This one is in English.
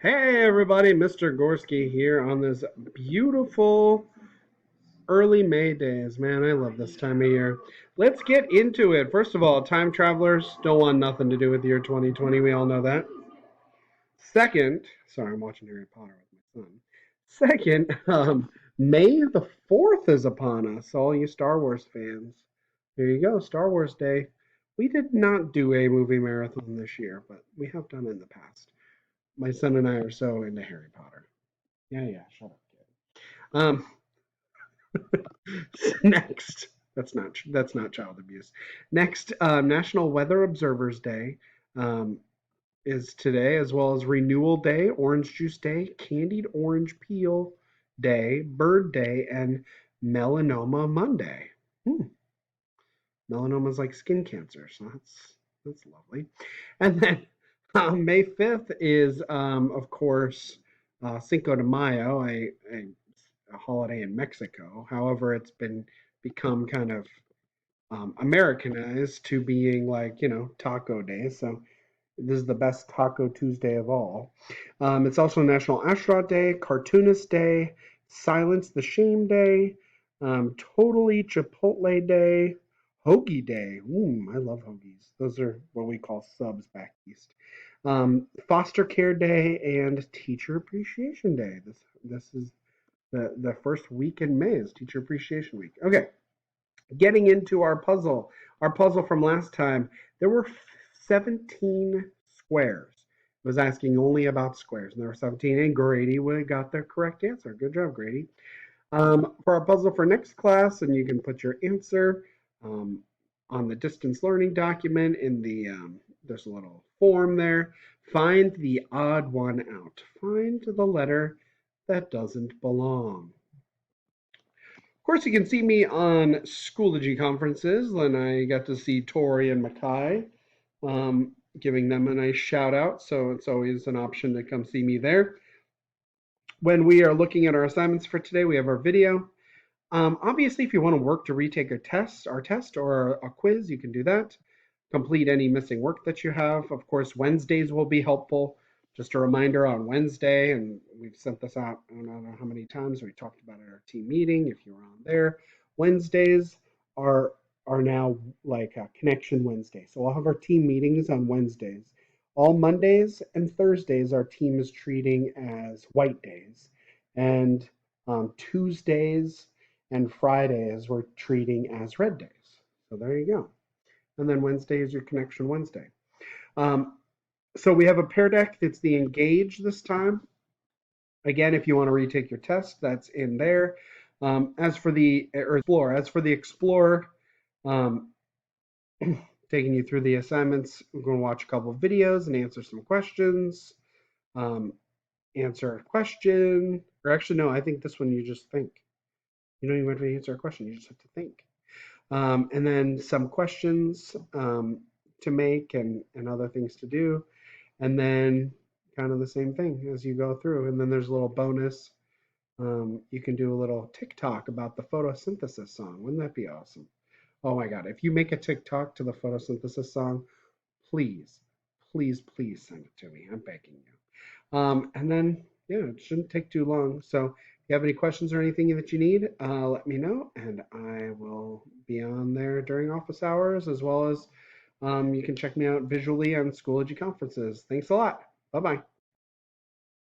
Hey everybody, Mr. Gorski here on this beautiful early May days. Man, I love this time of year. Let's get into it. First of all, time travelers don't want nothing to do with the year 2020. We all know that. Second, sorry, I'm watching Harry Potter with my son. Second, May the 4th is upon us, all you Star Wars fans. There you go, Star Wars Day. We did not do a movie marathon this year, but we have done it in the past. My son and I are so into Harry Potter. Yeah, yeah, shut up, kid. Next, that's not child abuse. Next, National Weather Observers Day is today, as well as Renewal Day, Orange Juice Day, Candied Orange Peel Day, Bird Day, and Melanoma Monday. Hmm. Melanoma is like skin cancer, so that's lovely. And then May 5th is, of course, Cinco de Mayo, a holiday in Mexico. However, it's been become kind of Americanized to being like, Taco Day. So this is the best Taco Tuesday of all. It's also National Astronaut Day, Cartoonist Day, Silence the Shame Day, Totally Chipotle Day, Hoagie Day. I love hoagies. Those are what we call subs back east. Foster Care Day and Teacher Appreciation Day. This is the first week in May is Teacher Appreciation Week. Okay, getting into our puzzle. Our puzzle from last time, there were 17 squares. It was asking only about squares, and there were 17, and Grady got the correct answer. Good job, Grady. For our puzzle for next class, and you can put your answer um, on the distance learning document in the there's a little form there. Find the odd one out. Find the letter that doesn't belong. Of course, you can see me on Schoology conferences, and I got to see Tori and Makai, giving them a nice shout out. So it's always an option to come see me there. When we are looking at our assignments for today, we have our video. Obviously, if you want to work to retake our test or a quiz, you can do that. Complete any missing work that you have. Of course, Wednesdays will be helpful. Just a reminder on Wednesday, and we've sent this out, I don't know how many times we talked about it at our team meeting, if you were on there. Wednesdays are are now like a connection Wednesday. So we'll have our team meetings on Wednesdays. All Mondays and Thursdays, our team is treating as white days. And Tuesdays and Fridays, we're treating as red days. So there you go. And then Wednesday is your connection Wednesday. Um, so we have a pair deck that's the Engage this time. Again, if you want to retake your test, that's in there. As for the Explorer, um, taking you through the assignments, we're going to watch a couple of videos and answer some questions. Answer a question, or actually, no, I think this one you just think. You don't even have to answer a question, you just have to think. And then some questions to make and other things to do. And then kind of the same thing as you go through. And then there's a little bonus. You can do a little TikTok about the photosynthesis song. Wouldn't that be awesome? Oh my God. If you make a TikTok to the photosynthesis song, please, please, please send it to me. I'm begging you. And then, yeah, it shouldn't take too long. So if you have any questions or anything that you need, let me know, and I will be on there during office hours, as well as you can check me out visually on Schoology conferences. Thanks a lot. Bye bye.